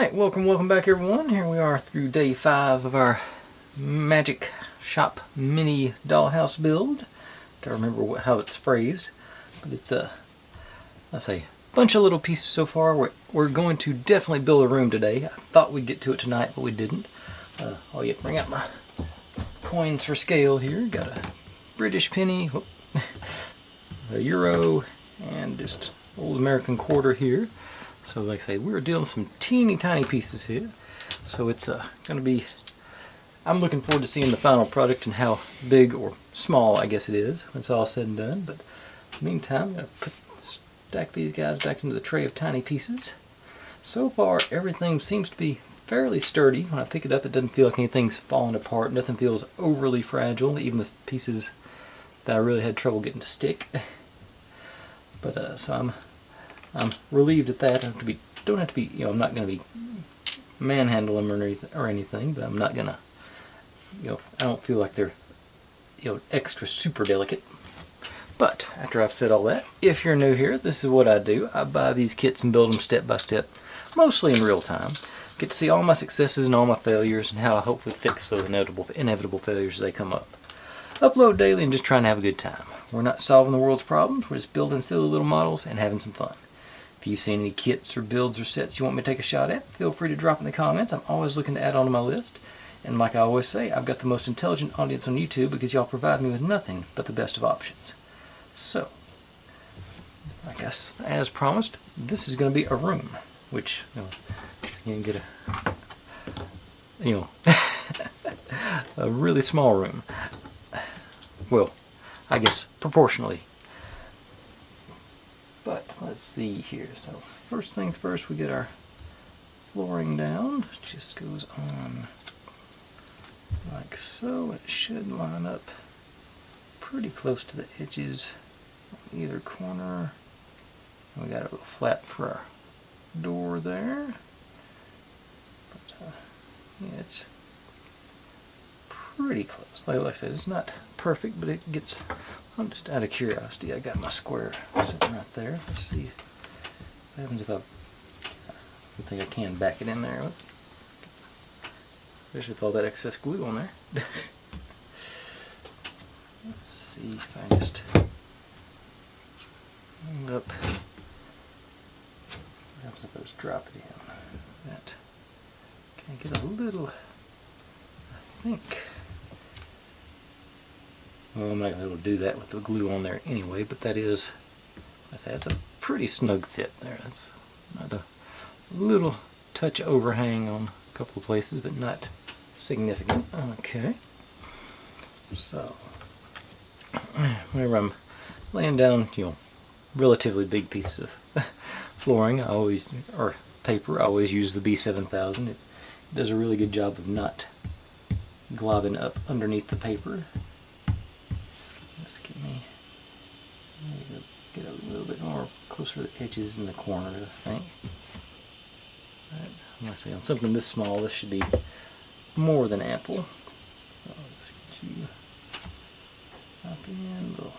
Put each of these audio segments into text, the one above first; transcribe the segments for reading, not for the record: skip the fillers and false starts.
Alright, welcome back everyone. Here we are through day 5 of our Magic Shop mini dollhouse build. Gotta remember how it's phrased. But it's let's say, bunch of little pieces so far. We're going to definitely build a room today. I thought we'd get to it tonight, but we didn't. Oh yeah, bring out my coins for scale here. Got a British penny, a euro, and just old American quarter here. So like I say, we're dealing with some teeny tiny pieces here. So it's going to be, I'm looking forward to seeing the final product and how big or small I guess it is when it's all said and done. But in the meantime, I'm going to stack these guys back into the tray of tiny pieces. So far everything seems to be fairly sturdy. When I pick it up it doesn't feel like anything's falling apart. Nothing feels overly fragile, even the pieces that I really had trouble getting to stick. But so I'm relieved at that. Don't have to be, I'm not going to be manhandling them or anything, but I'm not going to, I don't feel like they're, extra super delicate. But after I've said all that, if you're new here, this is what I do. I buy these kits and build them step by step, mostly in real time. Get to see all my successes and all my failures and how I hopefully fix those inevitable failures as they come up. Upload daily and just trying to have a good time. We're not solving the world's problems, we're just building silly little models and having some fun. If you've seen any kits or builds or sets you want me to take a shot at, feel free to drop in the comments. I'm always looking to add on to my list. And like I always say, I've got the most intelligent audience on YouTube because y'all provide me with nothing but the best of options. So, I guess as promised, this is going to be a room, which, you can get a really small room. Well, I guess proportionally. But let's see here. So first things first, we get our flooring down. It just goes on like so. It should line up pretty close to the edges on either corner. We got a little flap for our door there. But yeah, it's pretty close. Like I said, it's not perfect, but it gets. I'm just out of curiosity. I got my square sitting right there. Let's see what happens if I think I can back it in there. Especially with all that excess glue on there. Let's see if I just end up. What happens if I just drop it in? That can I get a little. I think. Well, I'm not going to be able to do that with the glue on there anyway, but that is, that's a pretty snug fit there. That's not a little touch overhang on a couple of places, but not significant. Okay. So, whenever I'm laying down, relatively big pieces of flooring, or paper, I always use the B7000. It does a really good job of not globbing up underneath the paper. Get a little bit more closer to the edges in the corners, I think. But I'm saying on something this small, this should be more than ample. So I'll just get you up in, we'll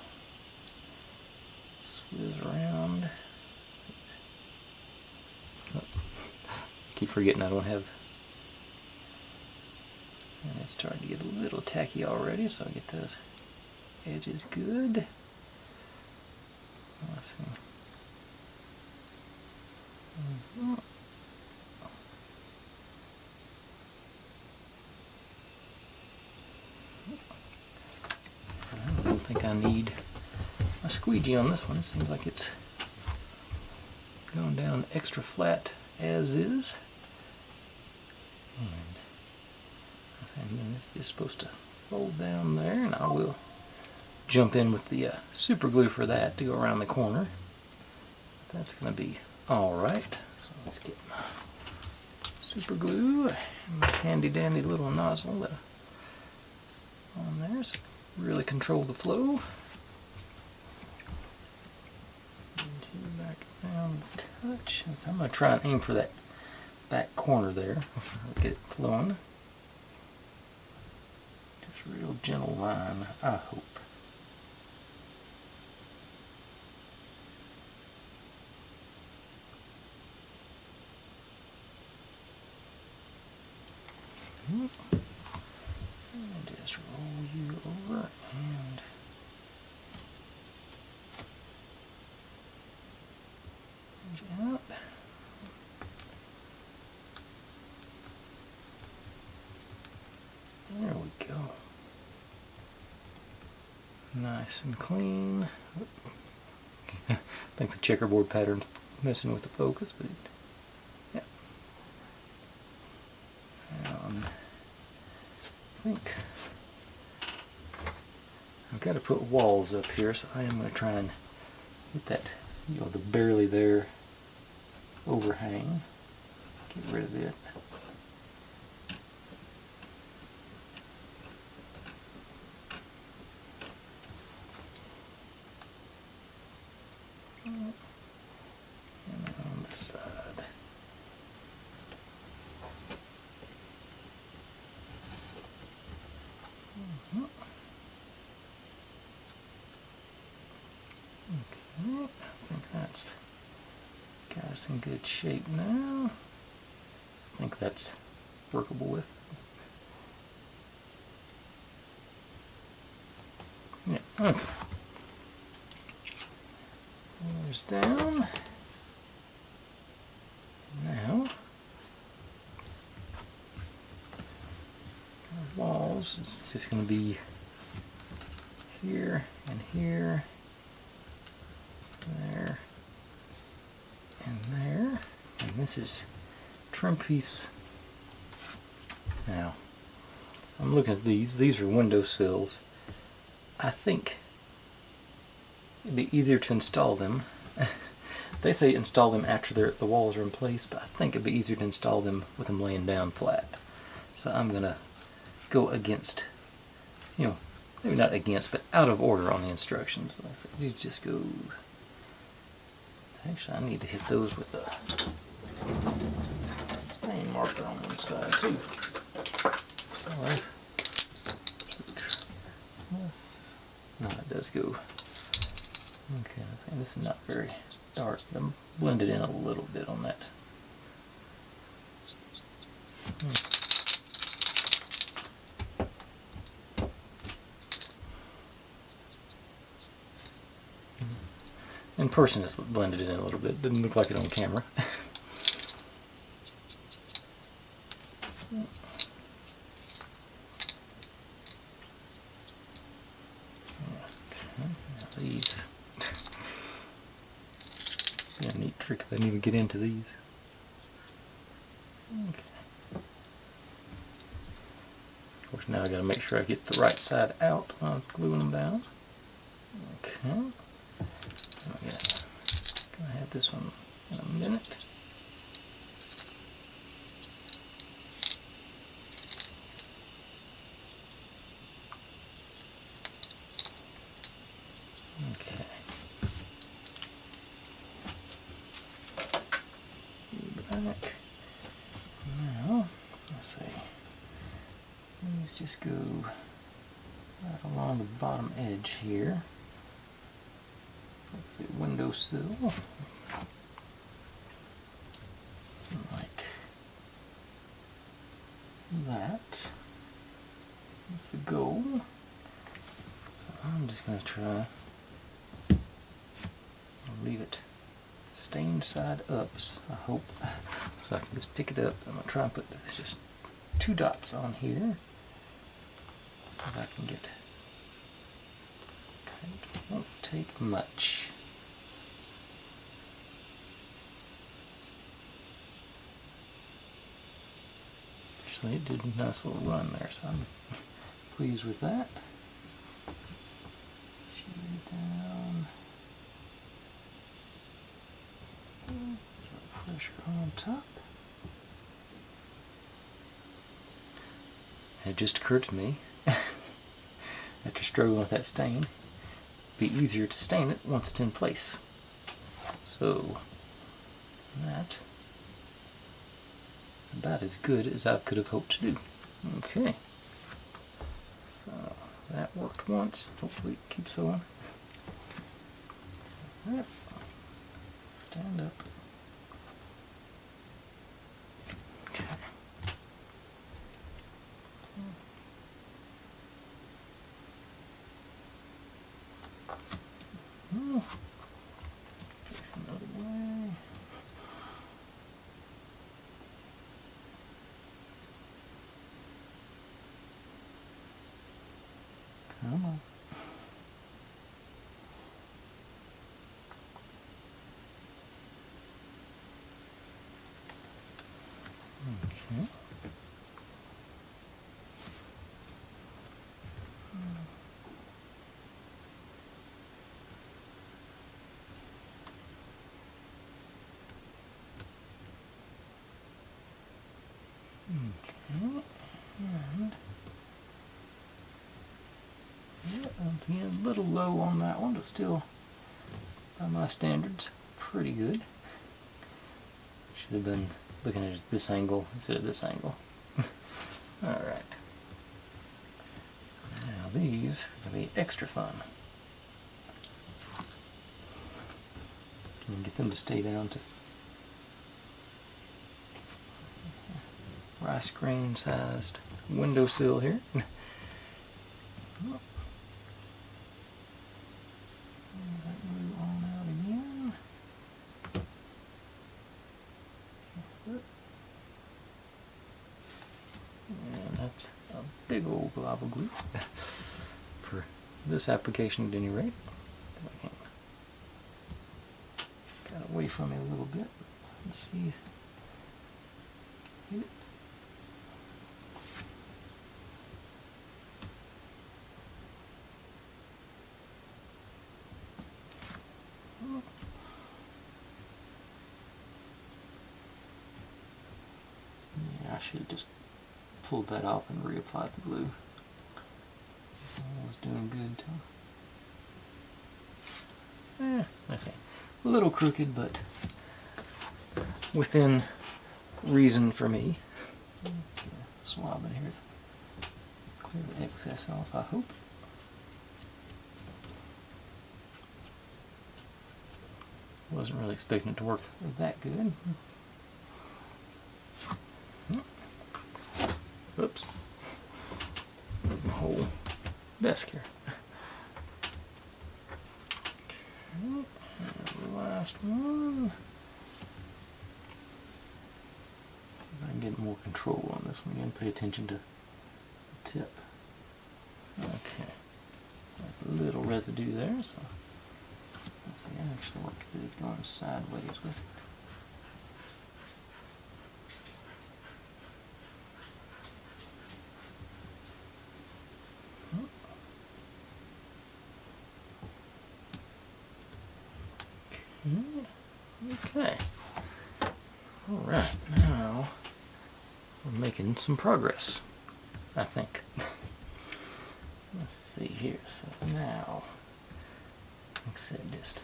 swizz around. Oh, keep forgetting I don't have. And it's starting to get a little tacky already, so I'll get those edges good. Let's see. I don't think I need a squeegee on this one. It seems like it's going down extra flat as is. And then this is supposed to fold down there, and I will jump in with the super glue for that to go around the corner. That's going to be alright. So let's get my super glue and my handy dandy little nozzle on there so really control the flow. Back down a touch. So I'm going to try and aim for that back corner there. Get it flowing. Just a real gentle line, I hope. out. There we go. Nice and clean. I think the checkerboard pattern's messing with the focus, but yeah. I think I've got to put walls up here, so I am going to try and get that, the barely there overhang. Get rid of it. And then on this side. Okay, I think that's got us in good shape now. I think that's workable with. Yeah, okay. There's down. Now, our walls, it's just going to be here and here, there, and there. And this is trim piece. Now, I'm looking at these. These are window sills. I think it'd be easier to install them. They say install them after the walls are in place, but I think it'd be easier to install them with them laying down flat. So I'm gonna go against, maybe not against, but out of order on the instructions. So you just go. Actually, I need to hit those with a stain marker on one side too. Sorry. No, it does go. Okay, I think this is not very dark, but I'm blended in a little bit on that. In person it's blended in a little bit. Didn't look like it on camera. These. Yeah, neat trick if I didn't even get into these. Okay. Of course, now I got to make sure I get the right side out when I'm gluing them down. Okay. I'm gonna have this one in a minute. Okay. Back. Now, let's see. These just go right along the bottom edge here. Let's see, windowsill. Like that. That's the goal. So I'm just going to try. I'll leave it stained side up, so I hope, so I can just pick it up. I'm going to try and put just 2 dots on here. If I can get, it won't take much. Actually, it did a nice little run there, so I'm pleased with that. Down. Pressure on top. And it just occurred to me, after struggling with that stain, it'd be easier to stain it once it's in place. So that is about as good as I could have hoped to do. Okay. So that worked once. Hopefully it keeps going. Alright. Stand up. Okay. Face another way. Okay. Okay. And yeah, once again, a little low on that one, but still, by my standards, pretty good. Should have been looking at it at this angle instead of this angle. Alright. Now these are going to be extra fun. Can you get them to stay down to rice grain sized windowsill here? And that's a big old glob of glue for this application at any rate. If I can get away from it a little bit. Let's see. Get it. Yeah, I should have just pulled that off and reapplied the glue. I was doing good too. I see. A little crooked, but within reason for me. Swab in here to clear the excess off, I hope. Wasn't really expecting it to work that good. Oops. Move my whole desk here. Okay, and the last one. I can get more control on this one again. Pay attention to the tip. Okay. There's a little residue there, so let's see, that actually worked good going sideways with it. Okay. Alright, now we're making some progress, I think. Let's see here. So now, like I said, just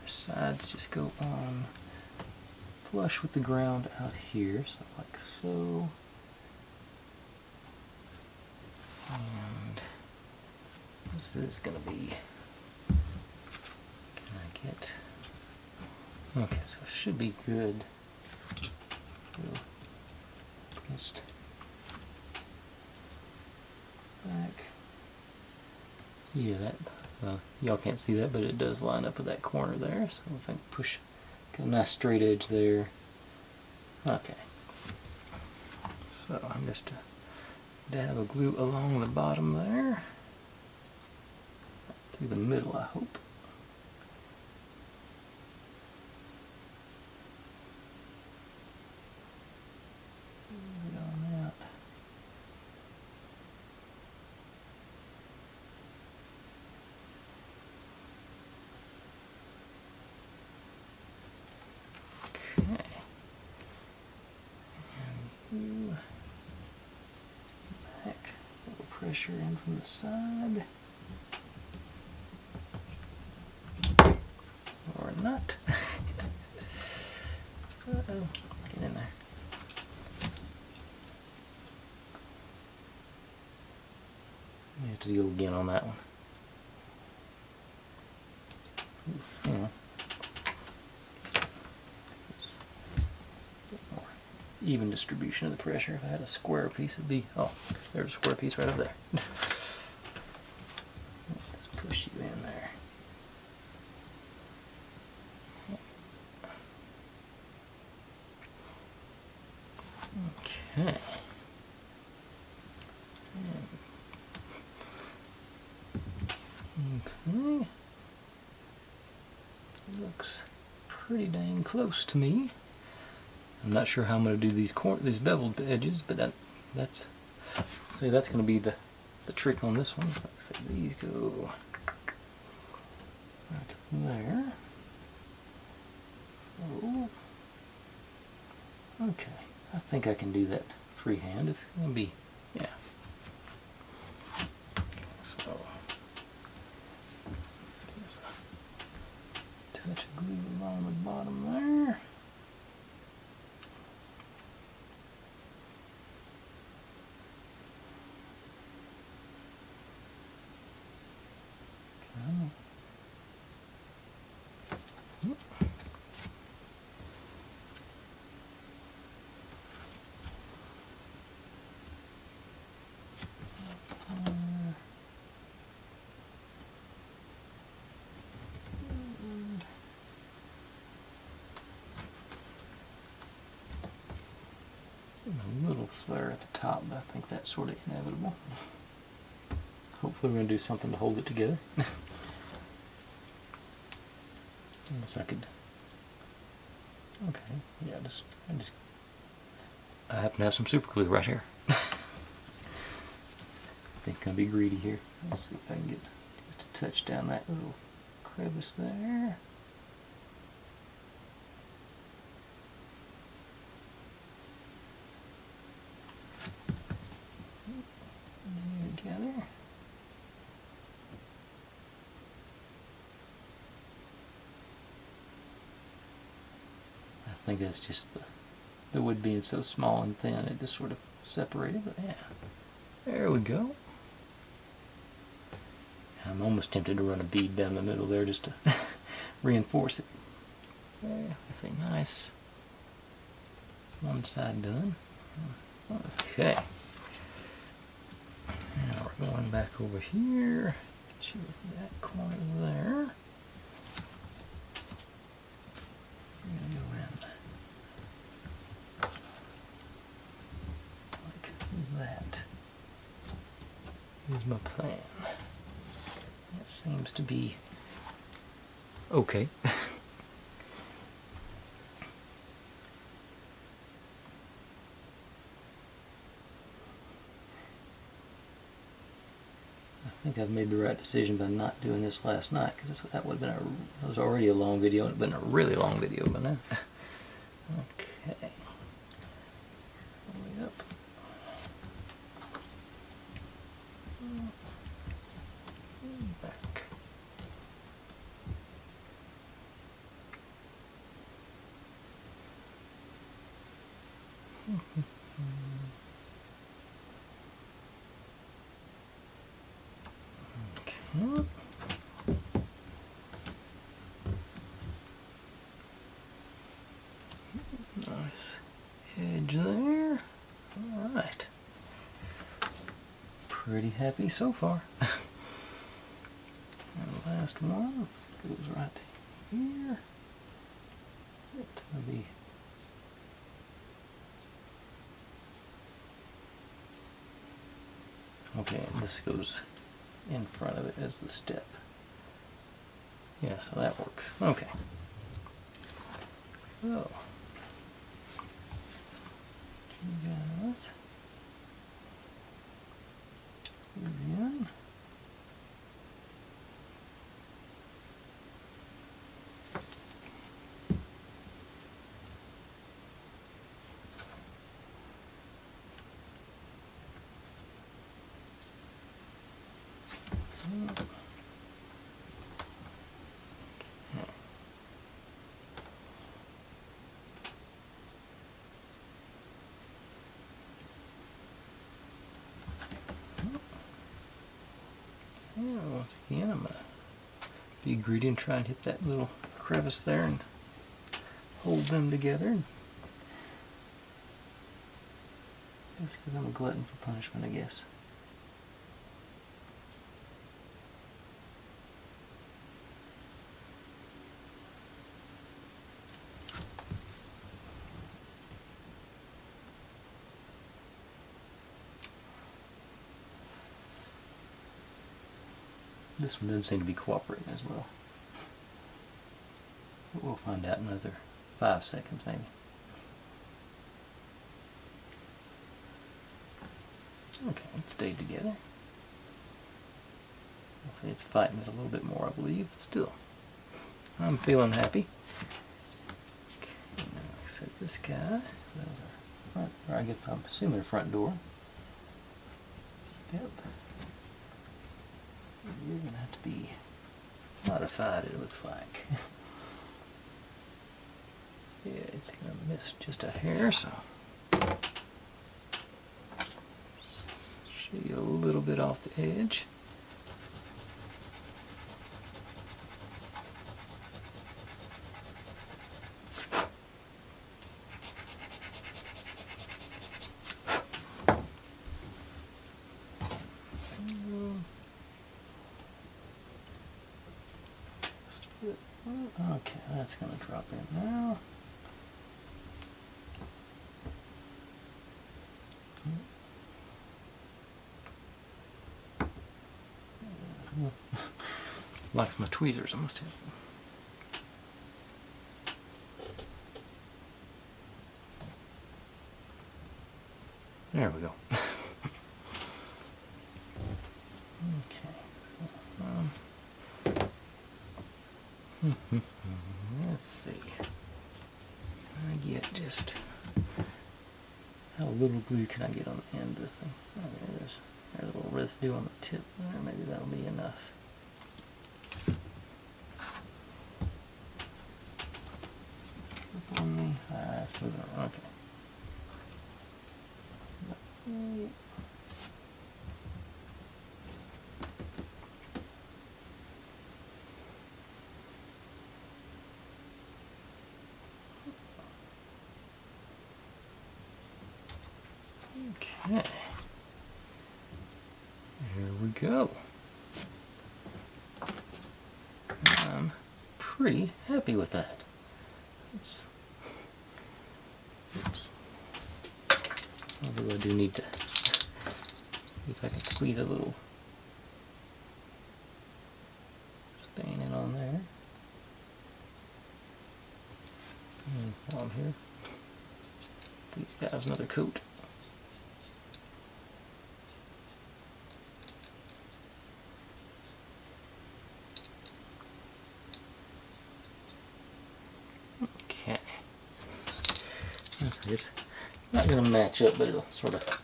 our sides just go on flush with the ground out here, so like so. And this is going to be, can I get, okay, so it should be good. Just back. Yeah, that, y'all can't see that, but it does line up with that corner there. So if I can push, get a nice straight edge there. Okay. So I'm just to dab a glue along the bottom there. Through the middle, I hope. Pressure in from the side, or not. Uh-oh, get in there. We have to deal again on that one. Yeah. It's a bit more even distribution of the pressure. If I had a square piece, it'd be, oh, there's a square piece right up there. Let's push you in there. Okay. Okay. Looks pretty dang close to me. I'm not sure how I'm going to do these beveled edges, but that's see, that's going to be the trick on this one. Like I say, these go right there. Oh, okay. I think I can do that freehand. It's going to be, yeah. So, there's a touch of glue along the bottom there. A little flare at the top, but I think that's sort of inevitable. Hopefully we're going to do something to hold it together. Unless I could... Okay, yeah, I happen to have some super glue right here. I think I'm going to be greedy here. Let's see if I can get just a touch down that little crevice there. Together. I think that's just the wood being so small and thin, it just sort of separated, but yeah. There we go. I'm almost tempted to run a bead down the middle there just to reinforce it. There, that's a nice one side done. Okay. Now we're going back over here. Get you with that corner there. We're going to go in like that. Here's my plan. That seems to be okay. I think I've made the right decision by not doing this last night, because that would have been it was already a long video, and it would have been a really long video by now. Okay. All the way up. Back. Okay. Nice edge there. All right. Pretty happy so far. And the last one goes right here. It's going to be okay, and this goes in front of it as the step. Yeah, so that works. Okay. So, you guys move in. Once again, I'm going to be greedy and try and hit that little crevice there and hold them together. That's because I'm a glutton for punishment, I guess. This one doesn't seem to be cooperating as well. But we'll find out in another 5 seconds maybe. Okay, it stayed together. I'll say it's fighting it a little bit more, I believe, but still, I'm feeling happy. Okay, now like I said, this guy, that was our front, or I guess I'm assuming a front door. Step. You're gonna have to be modified, it looks like. Yeah, it's gonna miss just a hair, so show you a little bit off the edge. Okay, that's gonna drop in now. Likes my tweezers, I must have. There we go. Okay. Let's see. I get just how little glue can I get on the end of this thing? Oh, there's a little residue on the tip there. Maybe that'll be enough. Flip on the. Let's move it on. Okay. Okay, here we go. I'm pretty happy with that. Oops. Although I do need to see if I can squeeze a little stain in on there. And while I'm here, these guys another coat. Okay. It's not going to match up, but it'll sort of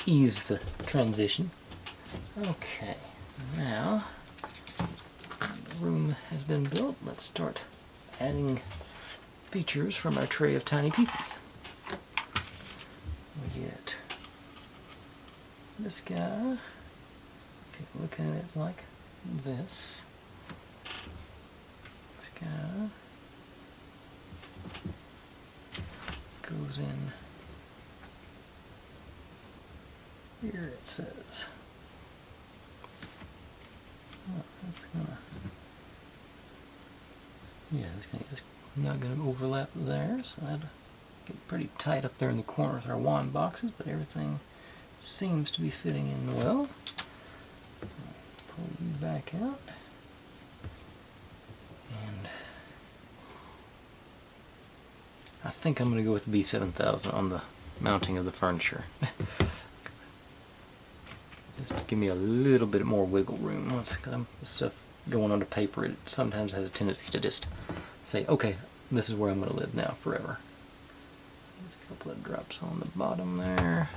ease the transition. Okay, now the room has been built. Let's start adding features from our tray of tiny pieces. We get this guy. Take a look at it like this. This guy goes in here, it says. Oh, that's gonna, yeah, it's not gonna overlap there, so that'll get pretty tight up there in the corner with our wand boxes, but everything seems to be fitting in well. Pull you back out. And I think I'm going to go with the B7000 on the mounting of the furniture. Just to give me a little bit more wiggle room. Once the stuff going onto paper, it sometimes has a tendency to just say, okay, this is where I'm going to live now forever. There's a couple of drops on the bottom there.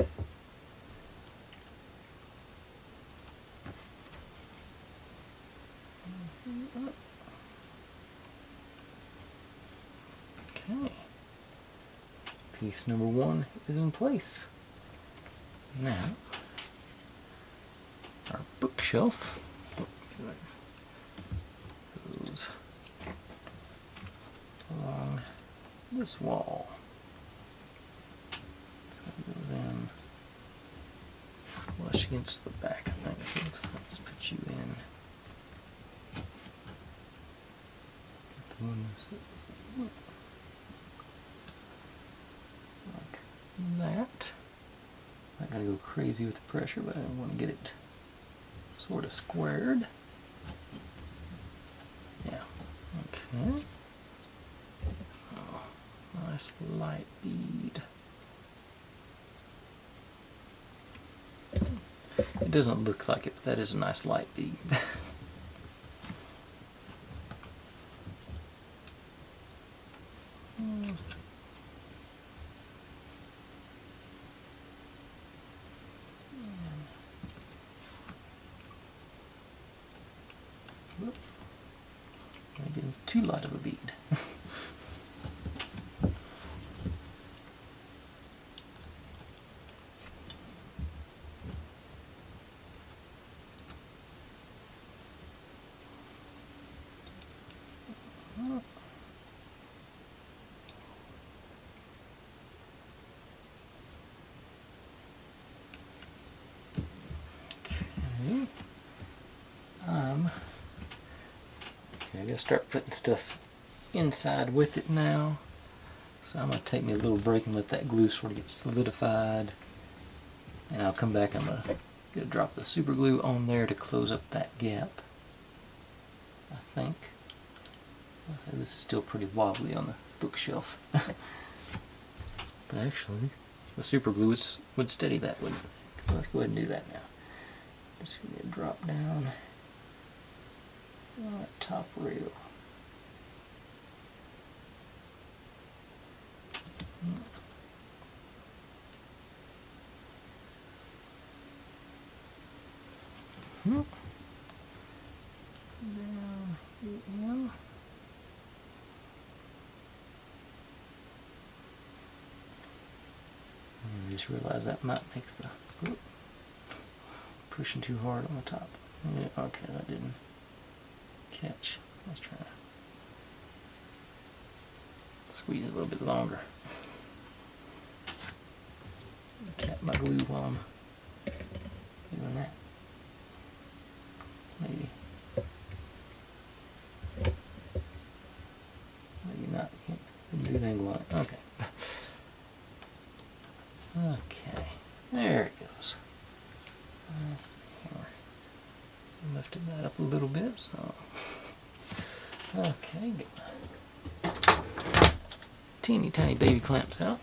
Okay. Piece number one is in place. Now, our bookshelf goes along this wall. So it goes in flush against the back, I think. Let's put you in. Like that. Not gonna go crazy with the pressure, but I want to get it sort of squared. Yeah. Okay. Oh, nice light bead. doesn't look like it, but that is a nice light bead. Maybe too light of a bead. Okay, I gotta start putting stuff inside with it now. So I'm gonna take me a little break and let that glue sort of get solidified. And I'll come back, I'm gonna drop the super glue on there to close up that gap. I think. This is still pretty wobbly on the bookshelf. But actually, the super glue would steady that, wouldn't it? So let's go ahead and do that now. Just gonna drop down on that top rail. Down here. I just realized that might make the pushing too hard on the top. Yeah, okay, that didn't catch. Let's try to squeeze it a little bit longer. Tap my glue while I'm doing that. Maybe not. Can't do an angle on it. Okay. Okay. There it goes. Let's see here. Lifted that up a little bit, so okay, get my teeny tiny baby clamps out.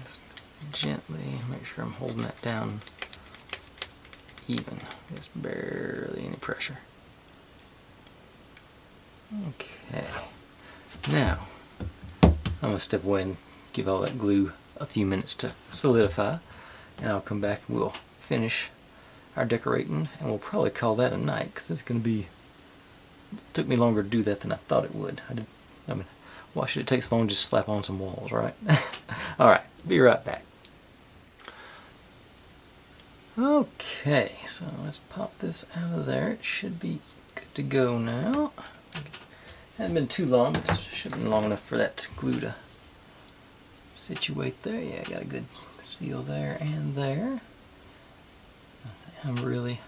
Just gently make sure I'm holding that down even. Just barely any pressure. Okay. Now, I'm going to step away and give all that glue a few minutes to solidify, and I'll come back and we'll finish our decorating, and we'll probably call that a night, because it's going to be, it took me longer to do that than I thought it would. I mean, why should it take so long to just slap on some walls, right? Alright, be right back. Okay, so let's pop this out of there. It should be good to go now. Hasn't been too long, but it should have been long enough for that glue to situate there. Yeah, got a good seal there and there. I'm really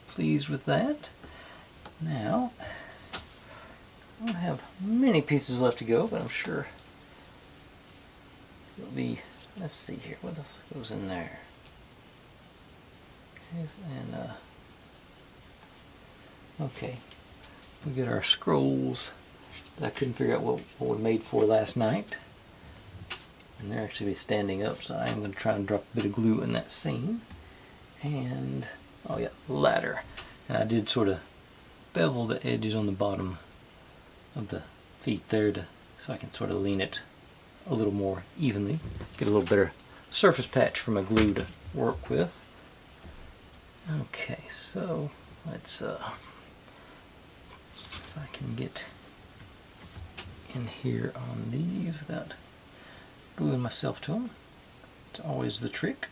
pleased with that. Now, I don't have many pieces left to go, but I'm sure it'll be, let's see here, what else goes in there? Okay, and okay, we get our scrolls that I couldn't figure out what we made for last night, and they're actually standing up, so I'm going to try and drop a bit of glue in that seam. And oh yeah, ladder, and I did sort of bevel the edges on the bottom of the feet there so I can sort of lean it a little more evenly, get a little better surface patch for my glue to work with. Okay, so let's if I can get in here on these without gluing myself to them. It's always the trick.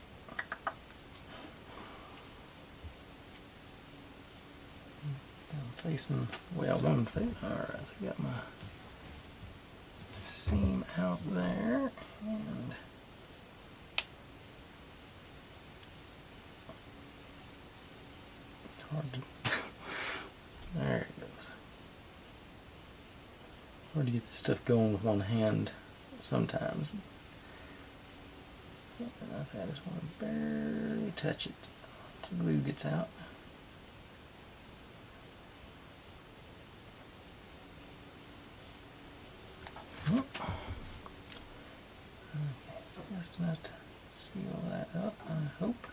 I'm facing, well, one face. Alright, so I got my seam out there, and it's hard to there it goes. Hard to get this stuff going with one hand sometimes. I just want to barely touch it once the glue gets out. just enough to seal that up, I hope.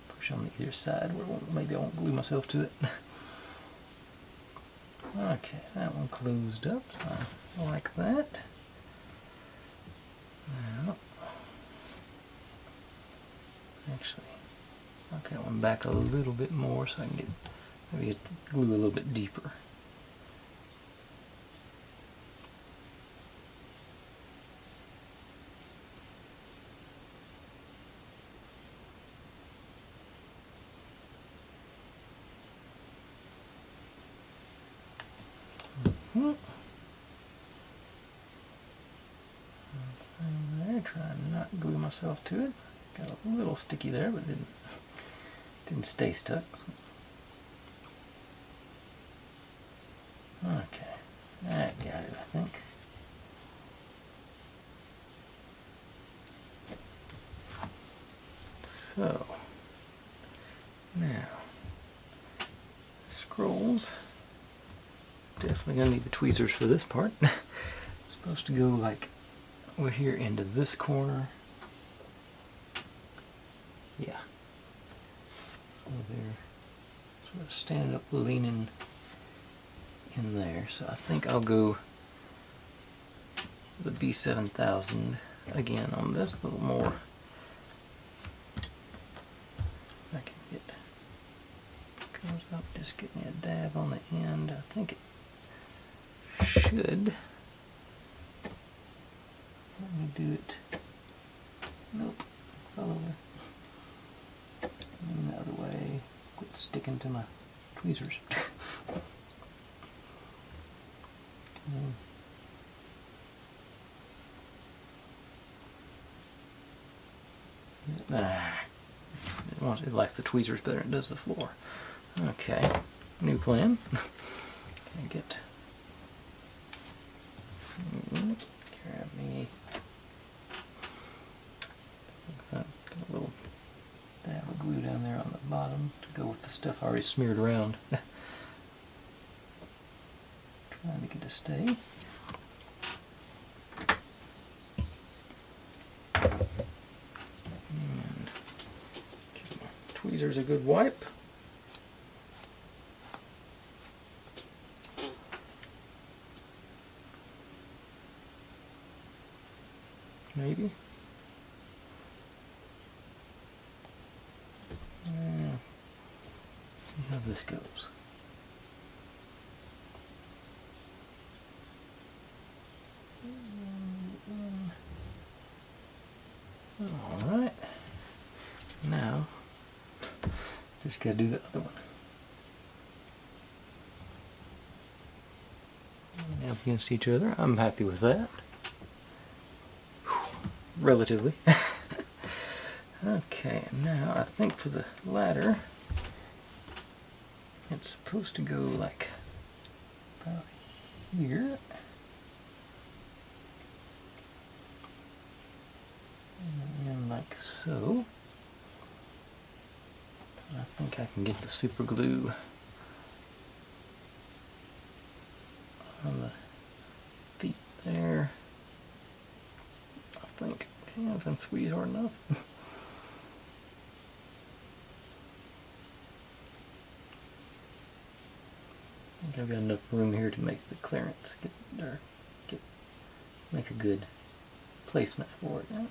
Push on either side where maybe I won't glue myself to it. Okay, that one closed up, so I like that. Now, actually, knock that one back a little bit more so I can maybe get glue a little bit deeper. There, trying not to glue myself to it. Got a little sticky there, but didn't stay stuck. Okay, that got it, I think. So now scrolls. Definitely gonna need the tweezers for this part. It's supposed to go like over here into this corner. Yeah. Over there. Sort of standing up, leaning in there. So I think I'll go the B7000 again on this a little more. I can get goes up, just get me a dab on the end. I think it should. Let me do it. Nope. Fell over. And the other way. Quit sticking to my tweezers. It likes the tweezers better than it does the floor. Okay, new plan. Can I get grab me got a little dab of glue down there on the bottom to go with the stuff already smeared around. Trying to get it to stay. And give my tweezers a good wipe. Maybe. See how this goes. Alright. Now, just gotta do the other one. Up against each other. I'm happy with that. Relatively. Okay, now I think for the ladder, it's supposed to go like about here. And like so. I think I can get the super glue on the feet there. I think. Yeah, if I can squeeze hard enough. I think I've got enough room here to make the clearance make a good placement for it. Yeah.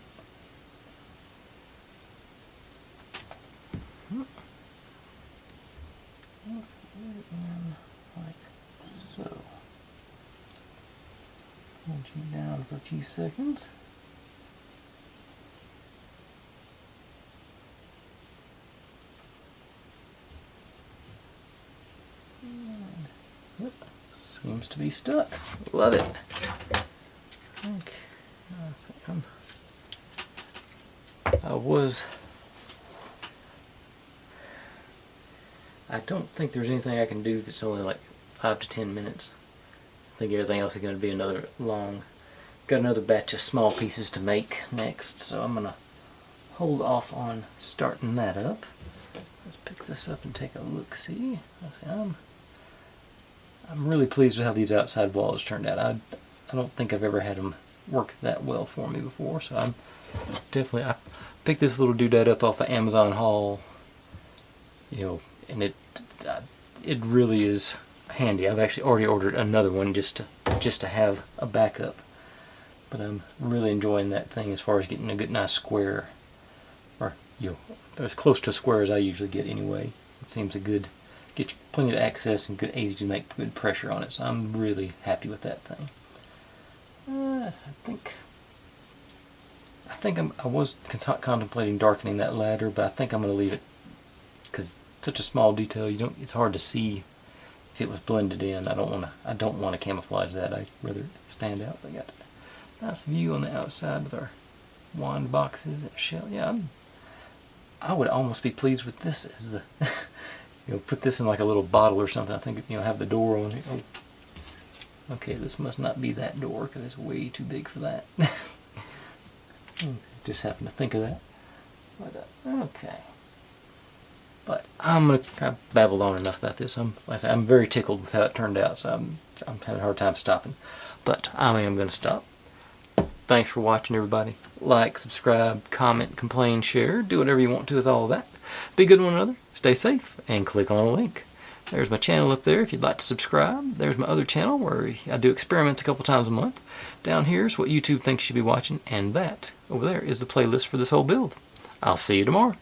Let's put it in like so. Hold you down for a few seconds. Yep, seems to be stuck. Love it. Okay, I don't think there's anything I can do that's only like 5 to 10 minutes. I think everything else is going to be another long. Got another batch of small pieces to make next, so I'm going to hold off on starting that up. Let's pick this up and take a look-see. I'm really pleased with how these outside walls turned out. I don't think I've ever had them worked that well for me before. So I'm definitely, I picked this little doodad up off the Amazon haul, you know, and it really is handy. I've actually already ordered another one just to have a backup. But I'm really enjoying that thing as far as getting a good nice square, or as close to a square as I usually get anyway. It seems get you plenty of access and good, easy to make good pressure on it. So I'm really happy with that thing. I was contemplating darkening that ladder, but I think I'm going to leave it because it's such a small detail. It's hard to see if it was blended in. I don't want to camouflage that. I'd rather stand out. They got a nice view on the outside with our wand boxes and shell. Yeah, I would almost be pleased with this as the put this in like a little bottle or something. I think have the door on it. Oh, okay, this must not be that door because it's way too big for that. Just happened to think of that. But, okay. But I've babbled on enough about this. Like I said, I'm very tickled with how it turned out, so I'm having a hard time stopping. But I am going to stop. Thanks for watching, everybody. Like, subscribe, comment, complain, share. Do whatever you want to with all of that. Be good to one another. Stay safe. And click on a link. There's my channel up there if you'd like to subscribe. There's my other channel where I do experiments a couple times a month. Down here is what YouTube thinks you should be watching. And that over there is the playlist for this whole build. I'll see you tomorrow.